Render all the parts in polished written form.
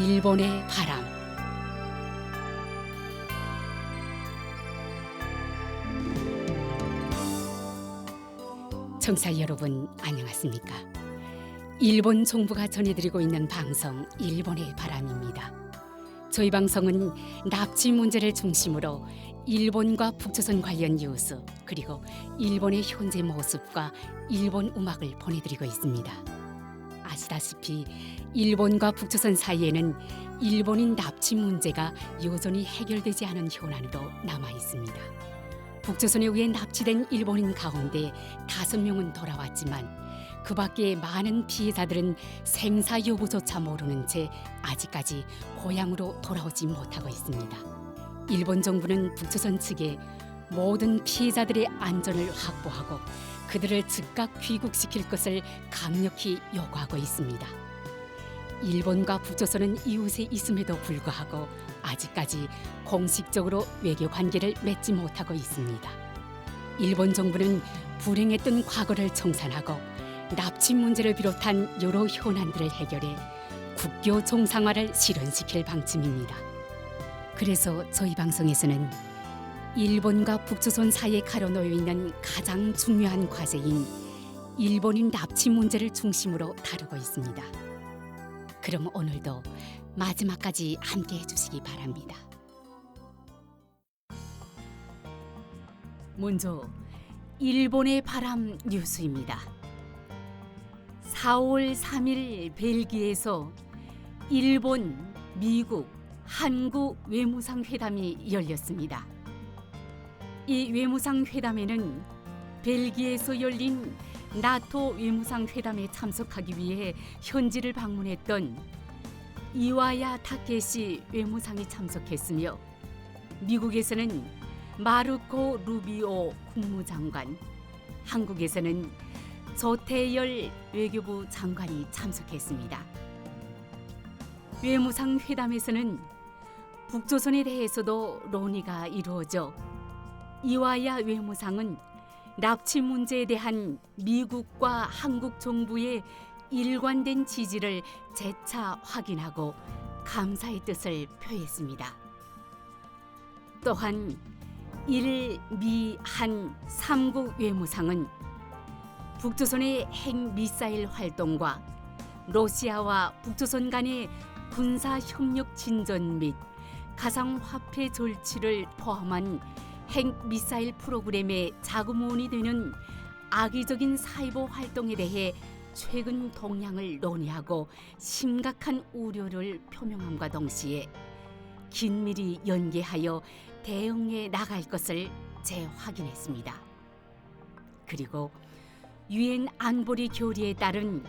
일본의 바람. 청취자 여러분 안녕하십니까? 일본 정부가 전해드리고 있는 방송 일본의 바람입니다. 저희 방송은 납치 문제를 중심으로 일본과 북조선 관련 뉴스 그리고 일본의 현재 모습과 일본 음악을 보내드리고 있습니다. 아시다시피 일본과 북조선 사이에는 일본인 납치 문제가 여전히 해결되지 않은 현안으로 남아 있습니다. 북조선에 의해 납치된 일본인 가운데 5명은 돌아왔지만 그 밖에 많은 피해자들은 생사 여부조차 모르는 채 아직까지 고향으로 돌아오지 못하고 있습니다. 일본 정부는 북조선 측에 모든 피해자들의 안전을 확보하고 그들을 즉각 귀국시킬 것을 강력히 요구하고 있습니다. 일본과 북조선은 이웃에 있음에도 불구하고 아직까지 공식적으로 외교 관계를 맺지 못하고 있습니다. 일본 정부는 불행했던 과거를 청산하고 납치 문제를 비롯한 여러 현안들을 해결해 국교 정상화를 실현시킬 방침입니다. 그래서 저희 방송에서는 일본과 북조선 사이에 가로놓여 있는 가장 중요한 과제인 일본인 납치 문제를 중심으로 다루고 있습니다. 그럼 오늘도 마지막까지 함께 해주시기 바랍니다. 먼저 일본의 바람 뉴스입니다. 4월 3일 벨기에에서 일본, 미국, 한국 외무상 회담이 열렸습니다. 이 외무상 회담에는 벨기에에서 열린 나토 외무상 회담에 참석하기 위해 현지를 방문했던 이와야 타케시 외무상이 참석했으며 미국에서는 마르코 루비오 국무장관, 한국에서는 조태열 외교부 장관이 참석했습니다. 외무상 회담에서는 북조선에 대해서도 논의가 이루어져 이와야 외무상은 납치 문제에 대한 미국과 한국 정부의 일관된 지지를 재차 확인하고 감사의 뜻을 표했습니다. 또한 일, 미, 한 3국 외무상은 북조선의 핵미사일 활동과 러시아와 북조선 간의 군사협력 진전 및 가상화폐 절취를 포함한 핵미사일 프로그램의 자구문이 되는 악의적인 사이버 활동에 대해 최근 동향을 논의하고 심각한 우려를 표명함과 동시에 긴밀히 연계하여 대응해 나갈 것을 재확인했습니다. 그리고 유엔 안보리 결의에 따른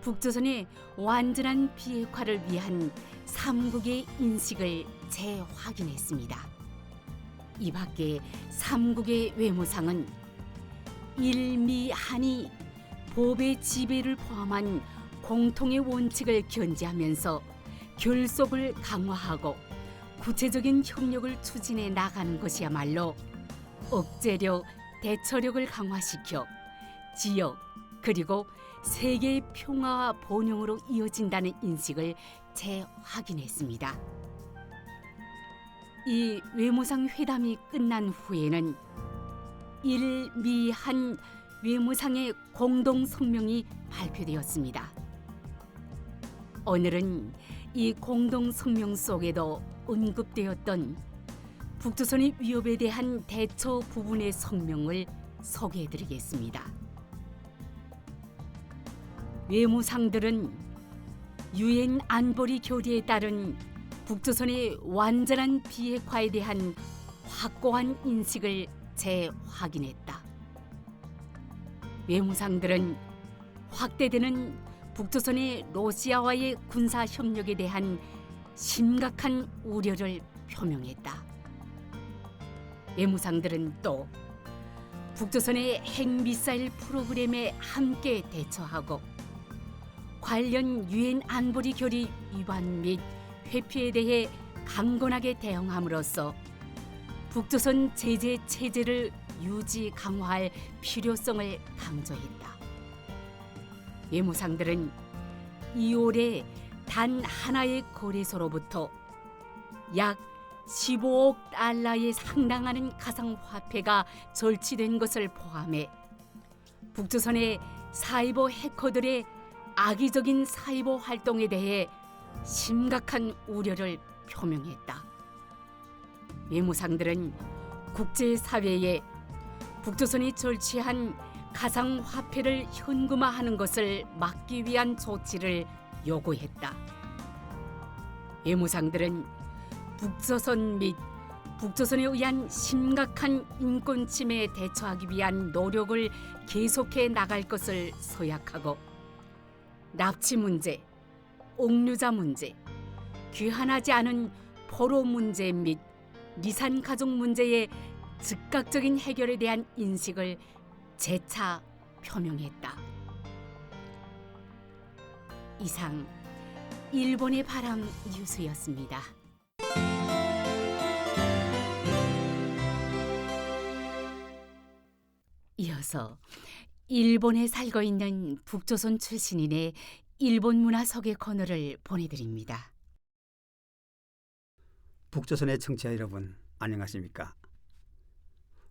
북조선의 완전한 비핵화를 위한 3국의 인식을 재확인했습니다. 이 밖에 3국의 외무상은 일미 한이 법의 지배를 포함한 공통의 원칙을 견지하면서 결속을 강화하고 구체적인 협력을 추진해 나가는 것이야말로 억제력, 대처력을 강화시켜 지역 그리고 세계의 평화와 번영으로 이어진다는 인식을 재확인했습니다. 이 외무상 회담이 끝난 후에는 일, 미, 한 외무상의 공동 성명이 발표되었습니다. 오늘은 이 공동 성명 속에도 언급되었던 북조선의 위협에 대한 대처 부분의 성명을 소개해드리겠습니다. 외무상들은 유엔 안보리 결의에 따른 북조선의 완전한 비핵화에 대한 확고한 인식을 재확인했다. 외무상들은 확대되는 북조선의 러시아와의 군사 협력에 대한 심각한 우려를 표명했다. 외무상들은 또 북조선의 핵미사일 프로그램에 함께 대처하고 관련 유엔 안보리 결의 위반 및 회피에 대해 강건하게 대응함으로써 북조선 제재 체제를 유지 강화할 필요성을 강조했다. 외무상들은 2월에 단 하나의 거래소로부터 약 15억 달러에 상당하는 가상화폐가 절취된 것을 포함해 북조선의 사이버 해커들의 악의적인 사이버 활동에 대해 심각한 우려를 표명했다. 외무상들은 국제사회에 북조선이 절취한 가상화폐를 현금화하는 것을 막기 위한 조치를 요구했다. 외무상들은 북조선 및 북조선에 의한 심각한 인권 침해에 대처하기 위한 노력을 계속해 나갈 것을 서약하고 납치 문제, 옥류자 문제, 귀환하지 않은 포로 문제 및 리산 가족 문제의 즉각적인 해결에 대한 인식을 재차 표명했다. 이상 일본의 바람 뉴스였습니다. 이어서 일본에 살고 있는 북조선 출신인의 일본 문화 소개 코너를 보내드립니다. 북조선의 청취자 여러분, 안녕하십니까?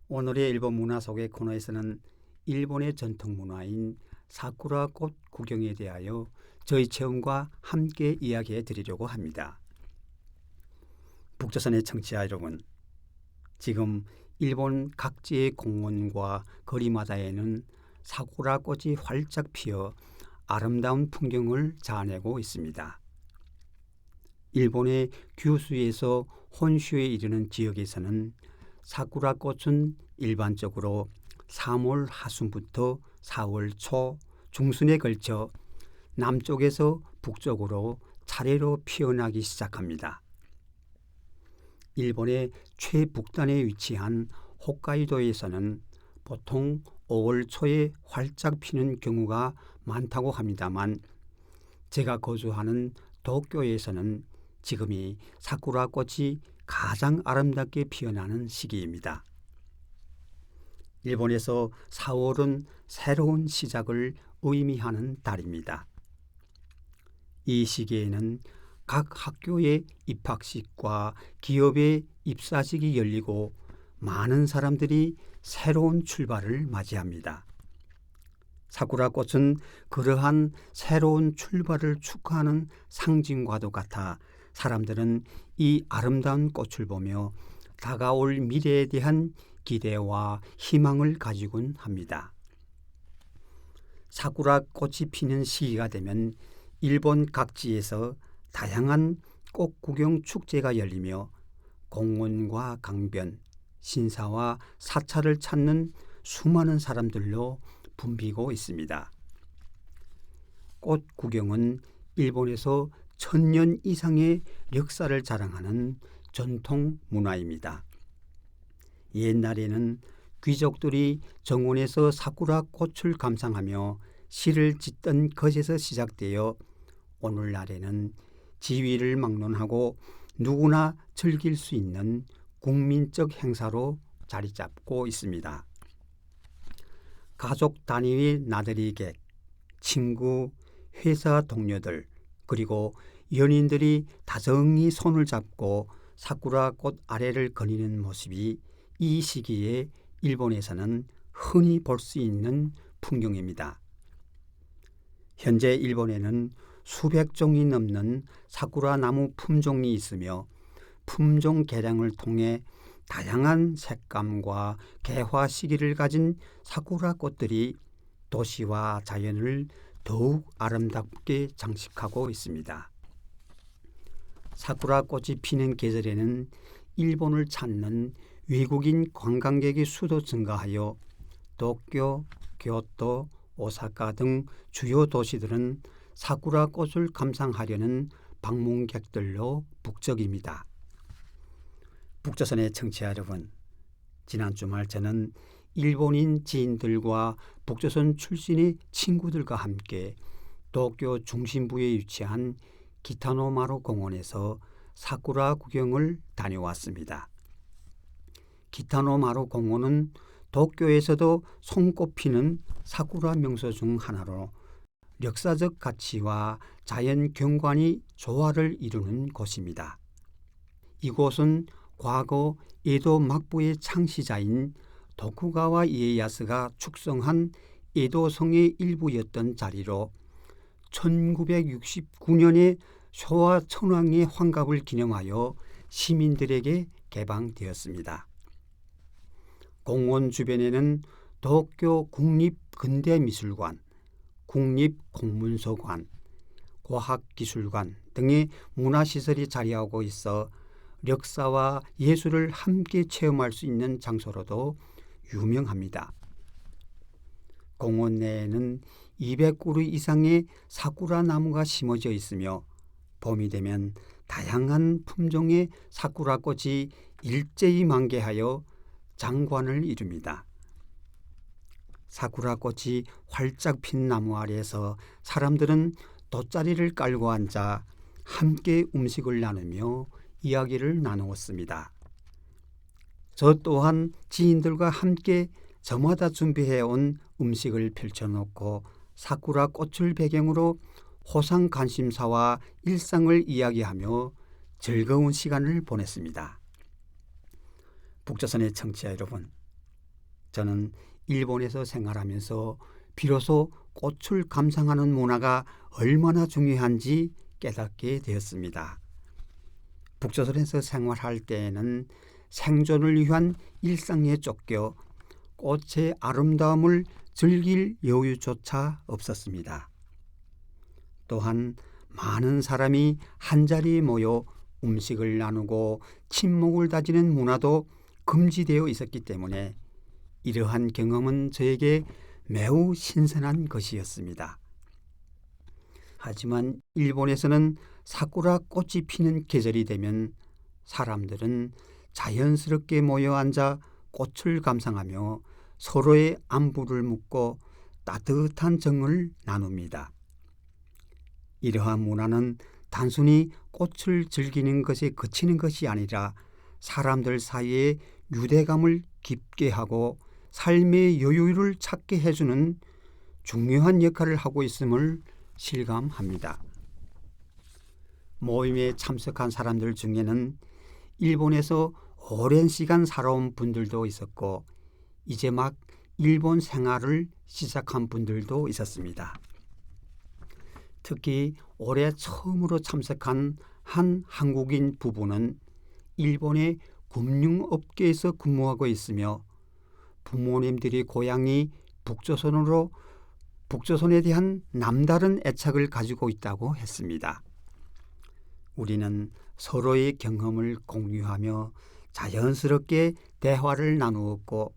오늘의 일본 문화 소개 코너에서는 일본의 전통 문화인 사쿠라 꽃 구경에 대하여 저희 체험과 함께 이야기해 드리려고 합니다. 북조선의 청취자 여러분, 지금 일본 각지의 공원과 거리마다에는 사쿠라 꽃이 활짝 피어 아름다운 풍경을 자아내고 있습니다. 일본의 규슈에서 혼슈에 이르는 지역에서는 사쿠라 꽃은 일반적으로 3월 하순부터 4월 초 중순에 걸쳐 남쪽에서 북쪽으로 차례로 피어나기 시작합니다. 일본의 최북단에 위치한 홋카이도에서는 보통 5월 초에 활짝 피는 경우가 많다고 합니다만 제가 거주하는 도쿄에서는 지금이 사쿠라 꽃이 가장 아름답게 피어나는 시기입니다. 일본에서 4월은 새로운 시작을 의미하는 달입니다. 이 시기에는 각 학교의 입학식과 기업의 입사식이 열리고 많은 사람들이 새로운 출발을 맞이합니다. 사쿠라 꽃은 그러한 새로운 출발을 축하하는 상징과도 같아 사람들은 이 아름다운 꽃을 보며 다가올 미래에 대한 기대와 희망을 가지곤 합니다. 사쿠라 꽃이 피는 시기가 되면 일본 각지에서 다양한 꽃 구경 축제가 열리며 공원과 강변, 신사와 사찰을 찾는 수많은 사람들로 붐비고 있습니다. 꽃 구경은 일본에서 1000년 이상의 역사를 자랑하는 전통 문화입니다. 옛날에는 귀족들이 정원에서 사쿠라 꽃을 감상하며 시를 짓던 것에서 시작되어 오늘날에는 지위를 막론하고 누구나 즐길 수 있는 국민적 행사로 자리 잡고 있습니다. 가족 단위의 나들이 객, 친구, 회사 동료들, 그리고 연인들이 다정히 손을 잡고 사쿠라 꽃 아래를 거니는 모습이 이 시기에 일본에서는 흔히 볼 수 있는 풍경입니다. 현재 일본에는 수백 종이 넘는 사쿠라 나무 품종이 있으며 품종 개량을 통해 다양한 색감과 개화 시기를 가진 사쿠라 꽃들이 도시와 자연을 더욱 아름답게 장식하고 있습니다. 사쿠라 꽃이 피는 계절에는 일본을 찾는 외국인 관광객의 수도 증가하여 도쿄, 교토, 오사카 등 주요 도시들은 사쿠라 꽃을 감상하려는 방문객들로 북적입니다. 북조선의 청취자 여러분, 지난 주말 저는 일본인 지인들과 북조선 출신의 친구들과 함께 도쿄 중심부에 위치한 기타노마루 공원에서 사쿠라 구경을 다녀왔습니다. 기타노마루 공원은 도쿄에서도 손꼽히는 사쿠라 명소 중 하나로 역사적 가치와 자연 경관이 조화를 이루는 곳입니다. 이곳은 과거 에도 막부의 창시자인 도쿠가와 이에야스가 축성한 에도성의 일부였던 자리로 1969년에 쇼와 천황의 환갑을 기념하여 시민들에게 개방되었습니다. 공원 주변에는 도쿄 국립근대미술관, 국립공문서관, 과학기술관 등의 문화시설이 자리하고 있어 역사와 예술을 함께 체험할 수 있는 장소로도 유명합니다. 공원 내에는 200그루 이상의 사쿠라 나무가 심어져 있으며 봄이 되면 다양한 품종의 사쿠라 꽃이 일제히 만개하여 장관을 이룹니다. 사쿠라 꽃이 활짝 핀 나무 아래에서 사람들은 돗자리를 깔고 앉아 함께 음식을 나누며 이야기를 나누었습니다. 저 또한 지인들과 함께 저마다 준비해온 음식을 펼쳐놓고 사쿠라 꽃을 배경으로 호상 관심사와 일상을 이야기하며 즐거운 시간을 보냈습니다. 북조선의 청취자 여러분, 저는 일본에서 생활하면서 비로소 꽃을 감상하는 문화가 얼마나 중요한지 깨닫게 되었습니다. 북조선에서 생활할 때에는 생존을 위한 일상에 쫓겨 꽃의 아름다움을 즐길 여유조차 없었습니다. 또한 많은 사람이 한자리에 모여 음식을 나누고 친목을 다지는 문화도 금지되어 있었기 때문에 이러한 경험은 저에게 매우 신선한 것이었습니다. 하지만 일본에서는 사쿠라 꽃이 피는 계절이 되면 사람들은 자연스럽게 모여 앉아 꽃을 감상하며 서로의 안부를 묻고 따뜻한 정을 나눕니다. 이러한 문화는 단순히 꽃을 즐기는 것에 그치는 것이 아니라 사람들 사이에 유대감을 깊게 하고 삶의 여유를 찾게 해주는 중요한 역할을 하고 있음을 실감합니다. 모임에 참석한 사람들 중에는 일본에서 오랜 시간 살아온 분들도 있었고 이제 막 일본 생활을 시작한 분들도 있었습니다. 특히 올해 처음으로 참석한 한 한국인 부부는 일본의 금융업계에서 근무하고 있으며 부모님들이 고향이 북조선에 대한 남다른 애착을 가지고 있다고 했습니다. 우리는 서로의 경험을 공유하며 자연스럽게 대화를 나누었고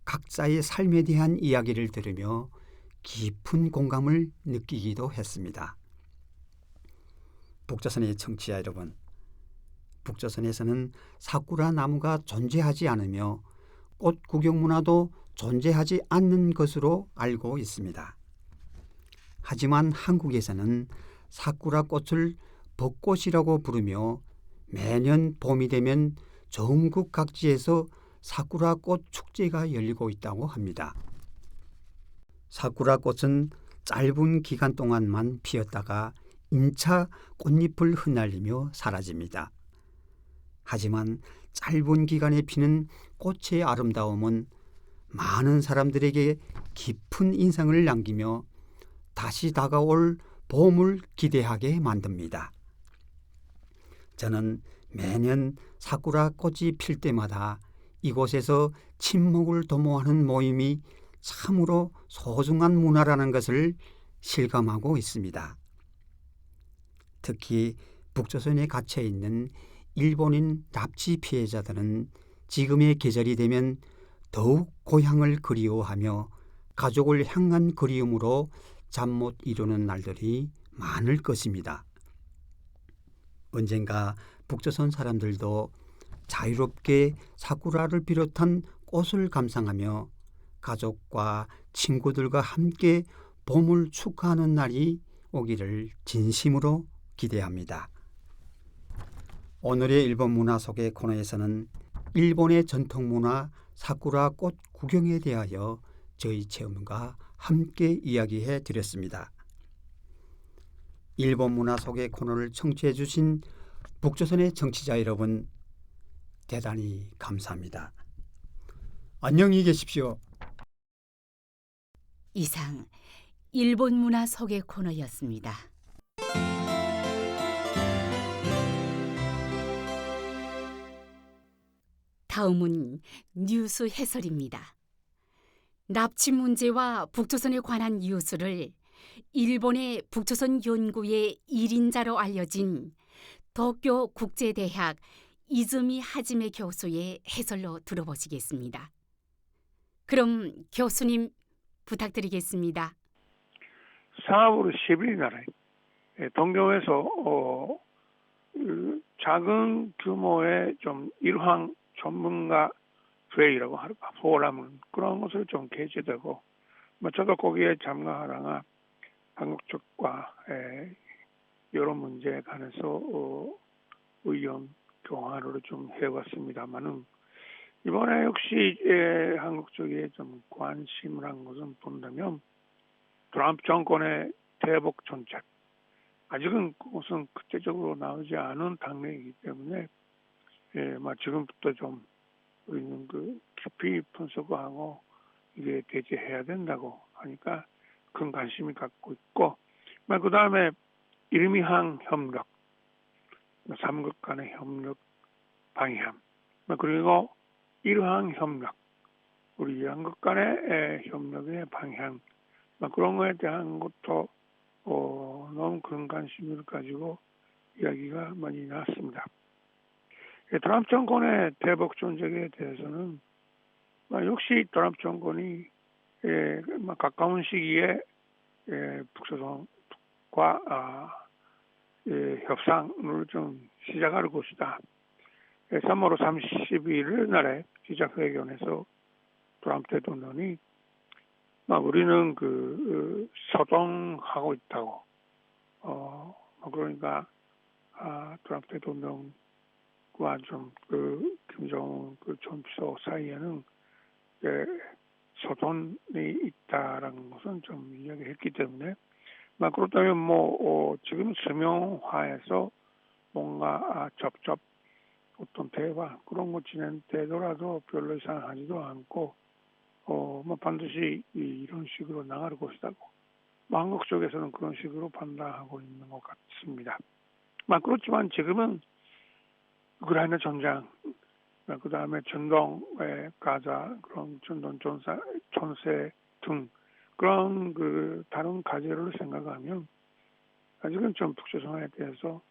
각자의 삶에 대한 이야기를 들으며 깊은 공감을 느끼기도 했습니다. 북조선의 청취자 여러분, 북조선에서는 사쿠라 나무가 존재하지 않으며 꽃 구경 문화도 존재하지 않는 것으로 알고 있습니다. 하지만 한국에서는 사쿠라 꽃을 벚꽃이라고 부르며 매년 봄이 되면 전국 각지에서 사쿠라 꽃 축제가 열리고 있다고 합니다. 사쿠라 꽃은 짧은 기간 동안만 피었다가 인차 꽃잎을 흩날리며 사라집니다. 하지만 짧은 기간에 피는 꽃의 아름다움은 많은 사람들에게 깊은 인상을 남기며 다시 다가올 봄을 기대하게 만듭니다. 저는 매년 사쿠라 꽃이 필 때마다 이곳에서 친목을 도모하는 모임이 참으로 소중한 문화라는 것을 실감하고 있습니다. 특히 북조선에 갇혀 있는 일본인 납치 피해자들은 지금의 계절이 되면 더욱 고향을 그리워하며 가족을 향한 그리움으로 잠 못 이루는 날들이 많을 것입니다. 언젠가 북조선 사람들도 자유롭게 사쿠라를 비롯한 꽃을 감상하며 가족과 친구들과 함께 봄을 축하하는 날이 오기를 진심으로 기대합니다. 오늘의 일본 문화 속의 코너에서는 일본의 전통 문화 사쿠라 꽃 구경에 대하여 저희 체험과 함께 이야기해 드렸습니다. 일본 문화 속의 코너를 청취해 주신 북조선의 청취자 여러분, 대단히 감사합니다. 안녕히 계십시오. 이상 일본 문화 소개 코너였습니다. 다음은 뉴스 해설입니다. 납치 문제와 북조선에 관한 뉴스를 일본의 북조선 연구의 1인자로 알려진 도쿄 국제대학 이즈미 하지메 교수의 해설로 들어보시겠습니다. 그럼 교수님 부탁드리겠습니다. 4월 10일 날에 동경에서 작은 규모의 좀 일황 전문가 회의라고 할까, 포럼 그런 것을 좀 개최되고, 저도 거기에 참가하다가 한국 쪽과 여러 문제에 관해서 의견 교환을 좀 해왔습니다만은, 이번에 역시 한국 쪽에 좀 관심을 한 것은 본다면 트럼프 정권의 대북 정책, 아직은 그것은 구체적으로 나오지 않은 단계이기 때문에 지금부터 좀 우리는 깊이 분석하고 이게 대처해야 된다고 하니까 큰 관심이 갖고 있고, 그 다음에 일미항 협력, 삼국 간의 협력 방향, 그리고 일항 협력, 우리 양국 간의 협력의 방향, 그런 거에 대한 것도 너무 큰 관심을 가지고 이야기가 많이 나왔습니다. 트럼프 정권의 대북 정책에 대해서는 역시 트럼프 정권이 가까운 시기에 북조선과 협상을 좀 시작할 것이다. 3월 30일 날에 기자회견에서 트럼프 대통령이 우리는 소통하고 있다고, 그러니까 트럼프 대통령과 좀 김정은 전 비서 사이에는 소통이 있다라는 것은 좀 이야기했기 때문에, 그렇다면 지금 서명화해서 뭔가 접촉, 어떤 대화 그런 거 진행되더라도 별로 이상하지도 않고, 반드시 이런 식으로 나갈 것이다고, 한국 쪽에서는 그런 식으로 판단하고 있는 것 같습니다. 그렇지만 지금은 우크라이나 전장, 그 다음에 전동의 가자, 그런 전동 전세 등 그런 다른 과제를 생각하면 아직은 좀 북조선에 대해서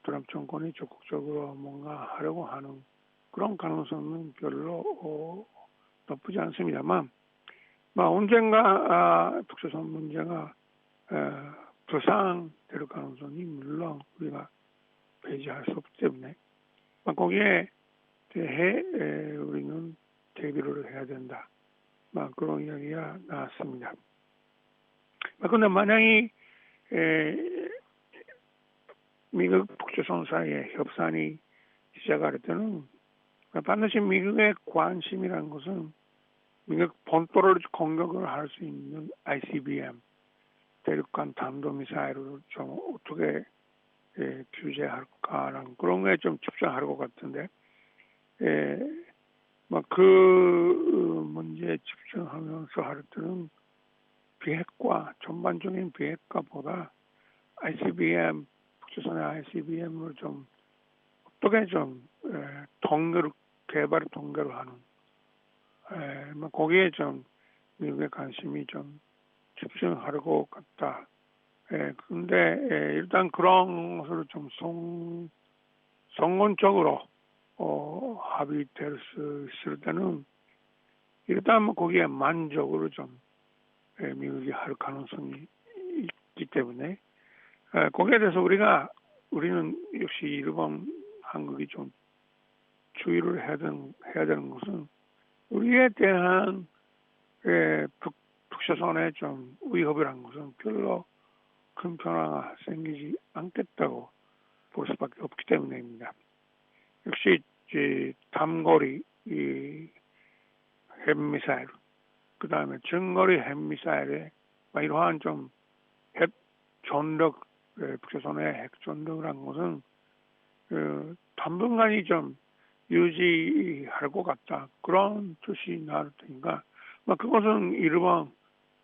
트럼프 정권이 적극적으로 뭔가 하려고 하는 그런 가능성은 별로 나쁘지 않습니다만, 언젠가 북조선 문제가 불상될 가능성이 물론 우리가 배제할 수 없기 때문에 거기에 대해 우리는 대비를 해야 된다. 그런 이야기가 나왔습니다. 그런데 만약에 미국 북조선 사이의 협상이 시작할 때는 반드시 미국의 관심이라는 것은 미국 본토를 공격을 할 수 있는 ICBM, 대륙간 탄도미사일을 좀 어떻게 규제할까라는 그런 거에 좀 집중할 것 같은데, 그 문제에 집중하면서 할 때는 비핵화, 전반적인 비핵화보다 ICBM, 북조선의 ICBM을 좀 어떻게 좀 개발 동결을 하는, 거기에 좀 미국의 관심이 좀 집중할 것 같다. 근데 일단 그런 것을 좀 성론적으로 합의될 수 있을 때는 일단 거기에 만족으로 좀 미국이 할 가능성이 있기 때문에 거기에 대해서 우리는 역시 일본, 한국이 좀 주의를 해야 되는 것은 우리에 대한 북조선의 좀 위협이라는 것은 별로 큰 변화가 생기지 않겠다고 볼 수밖에 없기 때문입니다. 역시 단거리 핵미사일, 그 다음에 중거리 핵미사일에 이러한 좀 핵 전력 북조선의 핵전쟁이라는 것은 당분간이 좀 유지할 것 같다. 그런 뜻이 나올 테니까 그것은 일본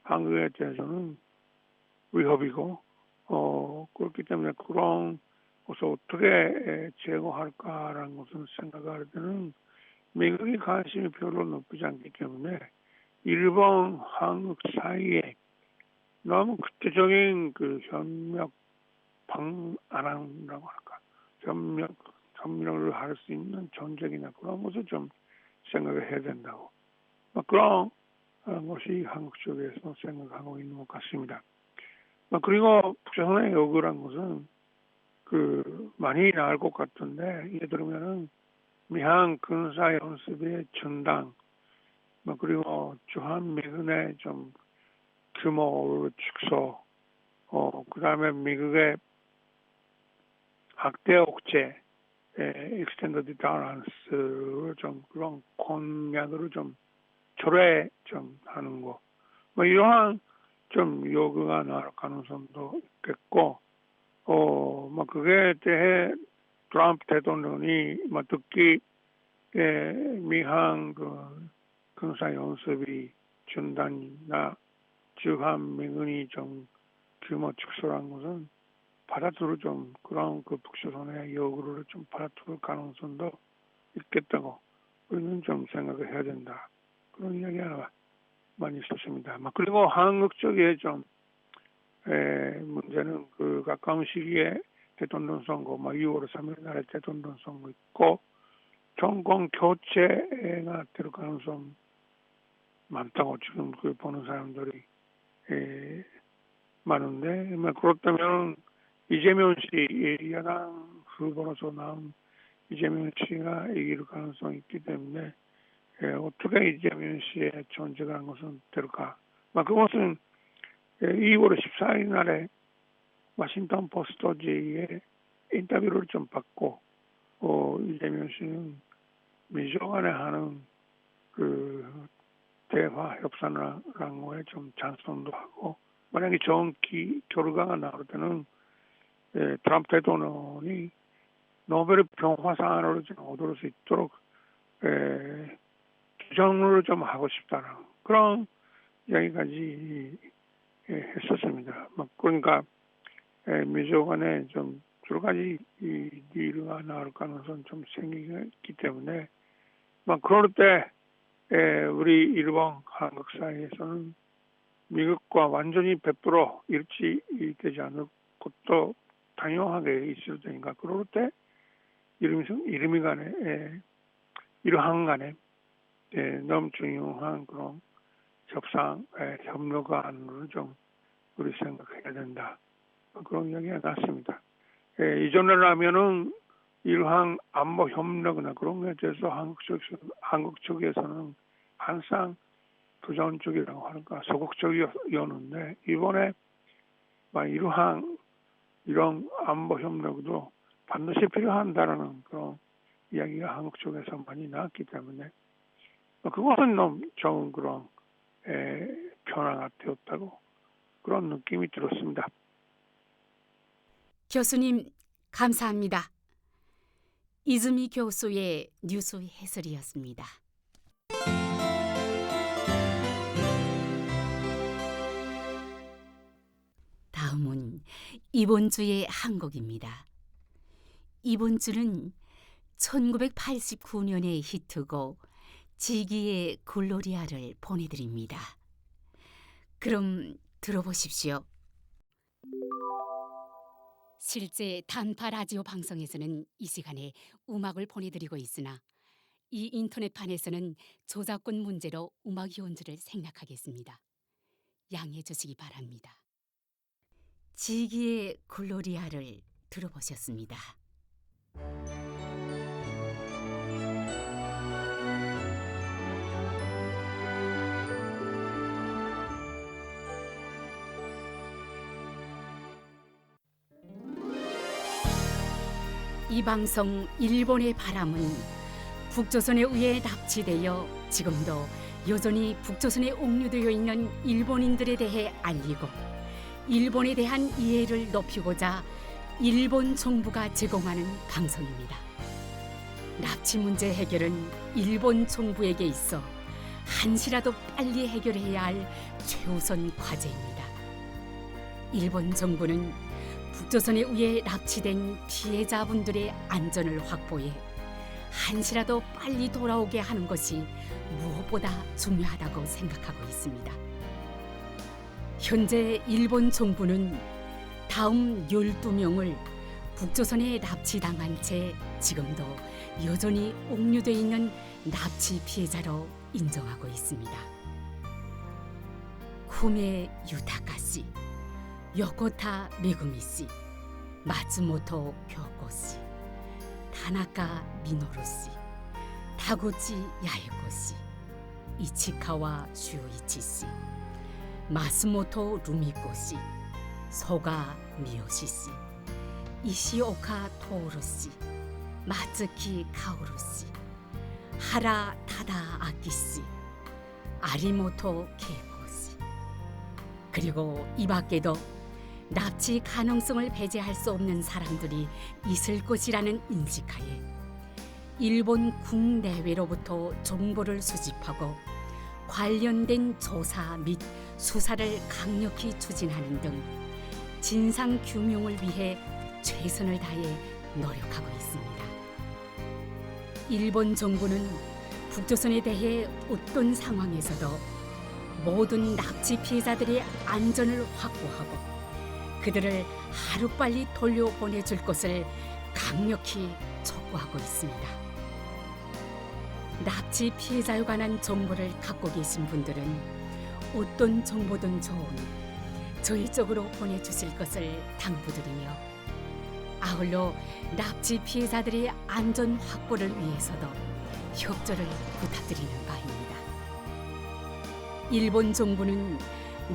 한국에 대해서는 위협이고 그렇기 때문에 그런 것을 어떻게 제거할까라는 것을 생각할 때는 미국이 관심이 별로 높지 않기 때문에 일본, 한국 사이에 너무 구체적인 그 협력 방안이라고 할까, 협력을 할 수 있는 전쟁이나 그런 것을 좀 생각을 해야 된다고. 그런 것이 한국 쪽에서 생각하고 있는 것 같습니다. 그리고 북조선의 요구란 것은 많이 나을 것 같은데 예를 들면은 미한 군사 연습의 중단, 그리고 주한미군의 좀 규모를 축소, 그다음에 미국의 학대 억제, extended tolerance를 좀 그런 공약으로 좀 철회 좀 하는 거, 이러한 좀 요구가 나올 가능성도 있겠고, 그게 대해 트럼프 대통령이 특히 미한 군사 연습이 중단이나 주한미군이 좀 규모 축소한 것은 받아들을 좀 그런 북조선의 요구를 좀 받아들일 가능성도 있겠다고 우리는 좀 생각을 해야 된다. 그런 이야기가 많이 있었습니다. 그리고 한국 쪽에 좀 문제는 가까운 시기에 대통령 선거, 6월 3일 날에 대통령 선거 있고 정권 교체가 될 가능성 많다고 지금 보는 사람들이 많은데, 그렇다면 이재명 씨, 야당 후보로서 나온 이재명 씨가 이길 가능성이 있기 때문에 어떻게 이재명 씨의 존재가 한 것은 될까? 그것은 2월 14일 날에 워싱턴 포스트지에 인터뷰를 좀 받고 이재명 씨는 민주당 간에 하는 대화 협상이라는 거에 좀 찬성도 하고, 만약에 좋은 결과가 나올 때는 트럼프 대통령이 노벨 평화상을 좀 얻을 수 있도록 주장을 좀 하고 싶다는 그런 이야기까지 했었습니다. 그러니까 민주당 간에 좀 여러 가지 딜가 나올 가능성 좀 생기기 때문에 그럴 때 우리 일본, 한국 사이에서는 미국과 완전히 100% 일치되지 않을 것도 당연하게 있을 테니까 그럴 때 이름이 간에 이러한 간에 너무 중요한 그런 협상, 협력안을 좀 우리 생각해야 된다. 그런 이야기가 났습니다. 이전에라면은 이러한 안보 협력이나 그런 것에 대해서 한국 쪽에서는 항상 부정적이라고 할까 소극적이었는데, 이번에 이런 안보 협력도 반드시 필요한다라는 그런 이야기가 한국 쪽에서 많이 나왔기 때문에 그것은 너무 좋은 그런 변화가 되었다고 그런 느낌이 들었습니다. 교수님 감사합니다. 이즈미 교수의 뉴스 해설이었습니다. 다음은 이번 주의 한국입니다. 이번 주는 1989년의 히트곡 지기의 글로리아를 보내드립니다. 그럼 들어보십시오. 실제 단파 라디오 방송에서는 이 시간에 음악을 보내드리고 있으나 이 인터넷판에서는 저작권 문제로 음악 연주를 생략하겠습니다. 양해해 주시기 바랍니다. 지기의 글로리아를 들어보셨습니다. 이 방송 일본의 바람은 북조선에 의해 납치되어 지금도 여전히 북조선에 옥류되어 있는 일본인들에 대해 알리고 일본에 대한 이해를 높이고자 일본 정부가 제공하는 방송입니다. 납치 문제 해결은 일본 정부에게 있어 한시라도 빨리 해결해야 할 최우선 과제입니다. 일본 정부는 북조선에 의해 납치된 피해자분들의 안전을 확보해 한시라도 빨리 돌아오게 하는 것이 무엇보다 중요하다고 생각하고 있습니다. 현재 일본 정부는 다음 12명을 북조선에 납치당한 채 지금도 여전히 옥류돼 있는 납치 피해자로 인정하고 있습니다. 후메 유타카 씨, 요코타 메구미 씨, 마츠모토 교코 씨, 타나카 미노루 씨, 타구치 야에코 씨, 이치카와 슈이치 씨, 마스모토 루미코 씨, 소가 미요시 씨, 이시오카 토오루 씨, 마츠키 카오루 씨, 하라 타다 아키 씨, 아리모토 케이코 씨, 그리고 이 밖에도 납치 가능성을 배제할 수 없는 사람들이 있을 것이라는 인식하에 일본 국내외로부터 정보를 수집하고 관련된 조사 및 수사를 강력히 추진하는 등 진상 규명을 위해 최선을 다해 노력하고 있습니다. 일본 정부는 북조선에 대해 어떤 상황에서도 모든 납치 피해자들의 안전을 확보하고 그들을 하루빨리 돌려보내줄 것을 강력히 촉구하고 있습니다. 납치 피해자에 관한 정보를 갖고 계신 분들은 어떤 정보든 좋으니 저희 쪽으로 보내주실 것을 당부드리며 아울러 납치 피해자들의 안전 확보를 위해서도 협조를 부탁드리는 바입니다. 일본 정부는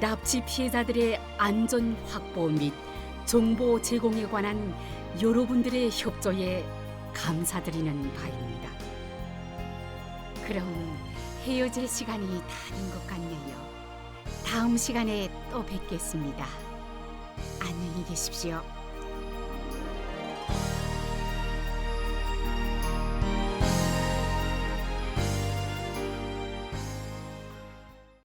납치 피해자들의 안전 확보 및 정보 제공에 관한 여러분들의 협조에 감사드리는 바입니다. 그럼 헤어질 시간이 다 된 것 같네요. 다음 시간에 또 뵙겠습니다. 안녕히 계십시오.